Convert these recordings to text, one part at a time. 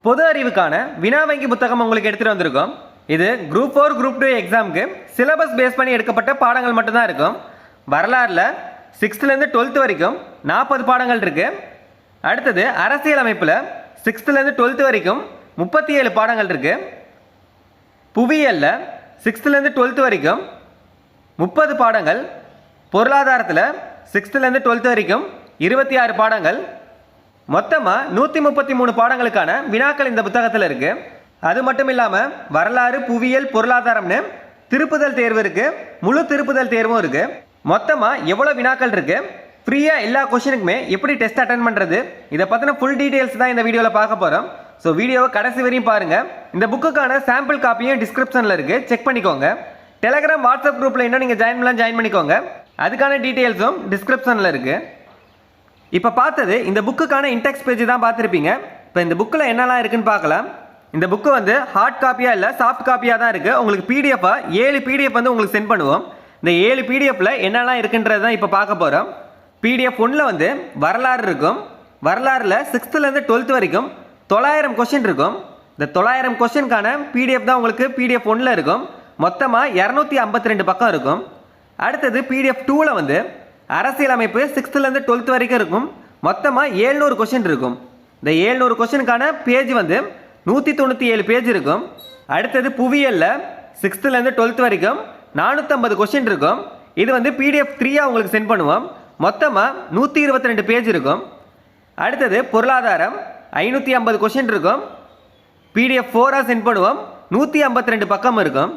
பொது அறிவுக்கான வினா வங்கி புத்தகம் உங்களுக்கு எடுத்துகிட்டு வந்திருக்கோம். இது குரூப் 4 குரூப் 2 எக்ஸாமுக்கு சிலபஸ் பேஸ் பண்ணி எடுக்கப்பட்ட பாடங்கள் மட்டும்தான் இருக்கும். வரலாறில் 6th-லேருந்து 12th வரைக்கும் 40 பாடங்கள் இருக்குது. அடுத்தது அரசியல் அமைப்பில் 6th-லேருந்து 12th வரைக்கும் 37 பாடங்கள் இருக்குது. புவியியலில் 6th-லேருந்து 12th வரைக்கும் 30 பாடங்கள். பொருளாதாரத்தில் 6th-லேருந்து 12th வரைக்கும் 26 பாடங்கள். மொத்தமாக 133 பாடங்களுக்கான வினாக்கள் இந்த புத்தகத்தில் இருக்குது. அது மட்டும் இல்லாமல் வரலாறு, புவியியல், பொருளாதாரம்னு திருப்புதல் தேர்வு இருக்குது. முழு திருப்புதல் தேர்வும் இருக்குது. மொத்தமாக எவ்வளோ வினாக்கள் இருக்குது, ஃப்ரீயாக எல்லா கொஷினுக்குமே எப்படி டெஸ்ட் அட்டன் பண்ணுறது, இதை பற்றின ஃபுல் டீட்டெயில்ஸ் தான் இந்த வீடியோவில் பார்க்க போகிறோம். ஸோ வீடியோவை கடைசி வரையும் பாருங்கள். இந்த புக்குக்கான சாம்பிள் காப்பியும் டிஸ்கிரிப்ஷனில் இருக்குது, செக் பண்ணிக்கோங்க. டெலகிராம், வாட்ஸ்அப் குரூப்பில் இன்னும் நீங்கள் ஜாயின் பண்ணிக்கோங்க. அதுக்கான டீட்டெயில்ஸும் டிஸ்கிரிப்ஷனில் இருக்குது. இப்போ பார்த்தது இந்த புக்குக்கான இன்டெக்ஸ் பேஜ் தான் பார்த்துருப்பீங்க. இப்போ இந்த புக்கில் என்னெல்லாம் இருக்குன்னு பார்க்கலாம். இந்த புக்கு வந்து ஹார்ட் காப்பியாக இல்லை, சாஃப்ட் காப்பியாக தான் இருக்குது. உங்களுக்கு பிடிஎஃபாக 7 பிடிஎஃப் வந்து உங்களுக்கு சென்ட் பண்ணுவோம். இந்த 7 பிடிஎஃப்பில் என்னெல்லாம் இருக்குன்றது தான் இப்போ பார்க்க போகிறோம். பிடிஎஃப் 1ல் வந்து வரலாறு இருக்கும். வரலாறில் 6th-லேருந்து 12th வரைக்கும் 900 கொஷின் இருக்கும். இந்த 900 கொஷினுக்கான பிடிஎஃப் தான் உங்களுக்கு பிடிஎஃப் 1ல் இருக்கும். மொத்தமாக 252 பக்கம் இருக்கும். அடுத்தது பிடிஎஃப் 2ல் வந்து அரசியல் அமைப்பு 6th-லேருந்து 12th வரைக்கும் இருக்கும். மொத்தமாக 700 கொஷின் இருக்கும். இந்த 700 கொஷினுக்கான பேஜ் வந்து 197 பேஜ் இருக்கும். அடுத்தது புவியியலில் 6th-லேருந்து 12th வரைக்கும் 450 கொஷின் இருக்கும். இது வந்து பிடிஎஃப் 3 உங்களுக்கு சென்ட் பண்ணுவோம். மொத்தமாக 122 பேஜ் இருக்கும். அடுத்தது பொருளாதாரம் 550 கொஷின் இருக்கும். பிடிஎஃப் 4 சென்ட் பண்ணுவோம். 152 பக்கம் இருக்கும்.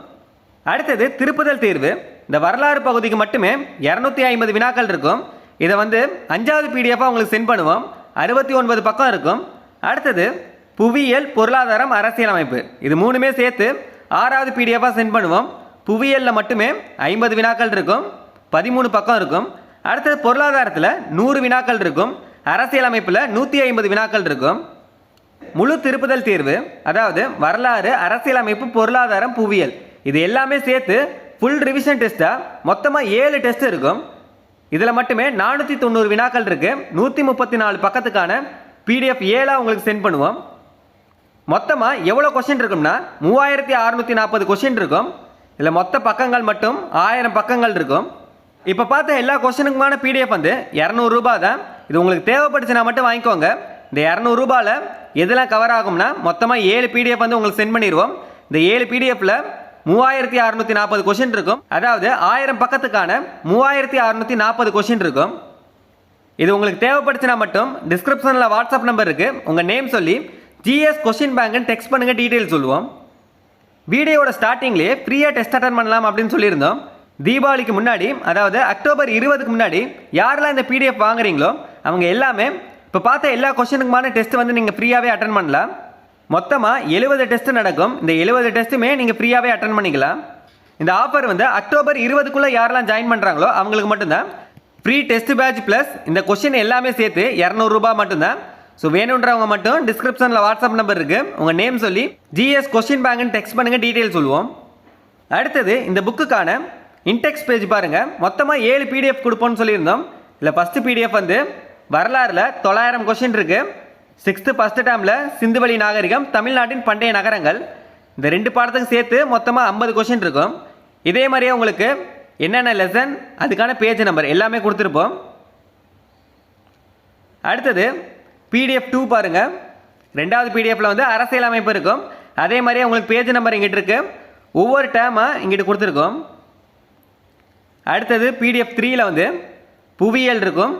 அடுத்தது திருப்புதல் தேர்வு. இந்த வரலாறு பகுதிக்கு மட்டுமே 250 வினாக்கள் இருக்கும். இதை வந்து 5வது பிடிஎஃபாக உங்களுக்கு சென்ட் பண்ணுவோம். 69 பக்கம் இருக்கும். அடுத்தது புவியியல், பொருளாதாரம், அரசியல் அமைப்பு, இது 3மே சேர்த்து 6வது பிடிஎஃபாக சென்ட் பண்ணுவோம். புவியியலில் மட்டுமே 50 வினாக்கள் இருக்கும், 13 பக்கம் இருக்கும். அடுத்தது பொருளாதாரத்தில் 100 வினாக்கள் இருக்கும். அரசியல் அமைப்பில் 150 வினாக்கள் இருக்கும். முழு திருப்புதல் தேர்வு, அதாவது வரலாறு, அரசியல் அமைப்பு, பொருளாதாரம், புவியியல், இது எல்லாமே சேர்த்து ஃபுல் ரிவிஷன் டெஸ்ட்டாக மொத்தமாக 7 டெஸ்ட் இருக்கும். இதில் மட்டுமே 490 வினாக்கள் இருக்குது. 134 பக்கத்துக்கான பிடிஎஃப் 7 உங்களுக்கு சென்ட் பண்ணுவோம். மொத்தமாக எவ்வளோ கொஷின் இருக்கும்னா 3640 கொஷின் இருக்கும். இதில் மொத்த பக்கங்கள் மட்டும் 1000 பக்கங்கள் இருக்கும். இப்போ பார்த்த எல்லா கொஷினுக்குமான பிடிஎஃப் வந்து 200 ரூபாய் தான். இது உங்களுக்கு தேவைப்பட்டுச்சுன்னா மட்டும் வாங்கிக்கோங்க. இந்த 200 ரூபாயில் எதெல்லாம் கவர் ஆகும்னா மொத்தமாக 7 பிடிஎஃப் வந்து உங்களுக்கு சென்ட் பண்ணிடுவோம். இந்த 7 பிடிஎஃப்பில் 3640 கொஷின் இருக்கும். அதாவது 1000 பக்கத்துக்கான 3640 கொஷின் இருக்கும். இது உங்களுக்கு தேவைப்படுச்சுன்னா மட்டும் டிஸ்கிரிப்ஷனில் வாட்ஸ்அப் நம்பர் இருக்குது, உங்கள் நேம் சொல்லி ஜிஎஸ் கொஷின் பேங்க்னு டெக்ஸ்ட் பண்ணுங்கள், டீட்டெயில் சொல்லுவோம். வீடியோட ஸ்டார்டிங்லேயே ஃப்ரீயாக டெஸ்ட் அட்டன் பண்ணலாம் அப்படின்னு சொல்லியிருந்தோம். தீபாவளிக்கு முன்னாடி, அதாவது அக்டோபர் 20க்கு முன்னாடி யாரெல்லாம் இந்த பிடிஎஃப் வாங்குறீங்களோ அவங்க எல்லாமே இப்போ பார்த்த எல்லா கொஷினுக்குமான டெஸ்ட் வந்து நீங்கள் ஃப்ரீயாகவே அட்டன் பண்ணலாம். மொத்தமாக 70 டெஸ்ட் நடக்கும். இந்த 70 டெஸ்ட்டுமே நீங்கள் ஃப்ரீயாகவே அட்டன் பண்ணிக்கலாம். இந்த ஆஃபர் வந்து அக்டோபர் 20க்குள்ளே யாரெல்லாம் ஜாயின் பண்ணுறாங்களோ அவங்களுக்கு மட்டும்தான். ஃப்ரீ டெஸ்ட் பேட்ச் ப்ளஸ் இந்த கொஷின் எல்லாமே சேர்த்து 200 ரூபாய் மட்டும்தான். ஸோ வேணுன்றவங்க மட்டும் டிஸ்கிரிப்ஷனில் வாட்ஸ்அப் நம்பர் இருக்குது, உங்கள் நேம் சொல்லி ஜிஎஸ் கொஷின் பேங்க்னு டெக்ஸ்ட் பண்ணுங்கள், டீட்டெயில் சொல்லுவோம். அடுத்தது இந்த புக்குக்கான இன்டெக்ஸ் பேஜ் பாருங்கள். மொத்தமாக 7 பிடிஎஃப் கொடுப்போம்னு சொல்லியிருந்தோம். இல்லை ஃபஸ்ட்டு பிடிஎஃப் வந்து வரலாறில் 900 கொஷின் இருக்குது. 6th ஃபஸ்ட் டேர்மில் சிந்துவெளி நாகரிகம், தமிழ்நாட்டின் பண்டைய நகரங்கள், இந்த 2 பாடத்துக்கு சேர்த்து மொத்தமாக 50 கொஷின் இருக்கும். இதே மாதிரியே உங்களுக்கு என்னென்ன லெசன், அதுக்கான பேஜ் நம்பர் எல்லாமே கொடுத்துருப்போம். அடுத்தது பிடிஎஃப் 2 பாருங்கள். 2வது பிடிஎஃப்பில் வந்து அரசியல் அமைப்பு இருக்கும். அதே மாதிரியே உங்களுக்கு பேஜ் நம்பர் இங்கிட்டு இருக்குது. ஒவ்வொரு டேமாக இங்கிட்டு கொடுத்துருக்கோம். அடுத்தது பிடிஎஃப் 3ல் வந்து புவியியல் இருக்கும்.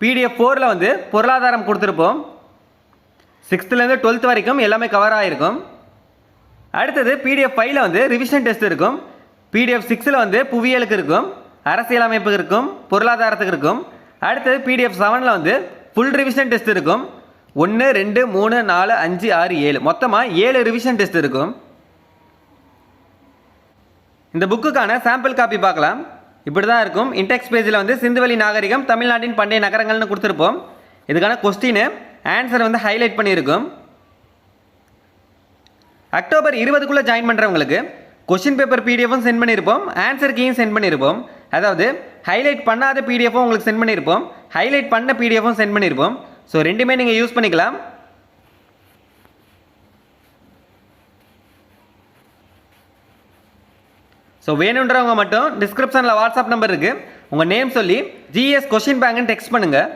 பிடிஎஃப் 4ல் வந்து பொருளாதாரம் கொடுத்துருப்போம். 6th-லேருந்து 12th வரைக்கும் எல்லாமே கவர் ஆகிருக்கும். அடுத்தது பிடிஎஃப் 5ல் வந்து ரிவிஷன் டெஸ்ட் இருக்கும். பிடிஎஃப் 6ல் வந்து புவியியலுக்கு இருக்கும், அரசியல் அமைப்புக்கு இருக்கும், பொருளாதாரத்துக்கு இருக்கும். அடுத்தது பிடிஎஃப் 7ல் வந்து ஃபுல் ரிவிஷன் டெஸ்ட் இருக்கும். 1, 2, 3, 4, 5, 6, 7 மொத்தமாக 7 ரிவிஷன் டெஸ்ட் இருக்கும். இந்த புக்குக்கான சாம்பிள் காப்பி பார்க்கலாம். இப்படி தான் இருக்கும். இன்டெக்ஸ் பேஜில் வந்து சிந்துவெளி நாகரிகம், தமிழ்நாட்டின் பண்டைய நகரங்கள்னு கொடுத்துருப்போம். இதுக்கான கொஸ்டின் ஆன்சர் வந்து ஹைலைட் பண்ணியிருக்கும். அக்டோபர் 20க்குள்ளே ஜாயின் பண்ணுறவங்களுக்கு கொஸ்டின் பேப்பர் பிடிஎஃப்பும் சென்ட் பண்ணியிருப்போம், ஆன்சர் கீயும் சென்ட் பண்ணியிருப்போம். அதாவது ஹைலைட் பண்ணாத பிடிஎஃப்பும் உங்களுக்கு சென்ட் பண்ணியிருப்போம், ஹைலைட் பண்ண பிடிஎஃப்பும் சென்ட் பண்ணியிருப்போம். ஸோ ரெண்டுமே நீங்கள் யூஸ் பண்ணிக்கலாம். ஸோ வேணுன்றவங்க மட்டும் டிஸ்கிரிப்ஷனில் வாட்ஸ்அப் நம்பர் இருக்குது, உங்கள் நேம் சொல்லி ஜிஎஸ் கொஷின் பேங்க்னு டெக்ஸ்ட் பண்ணுங்கள்.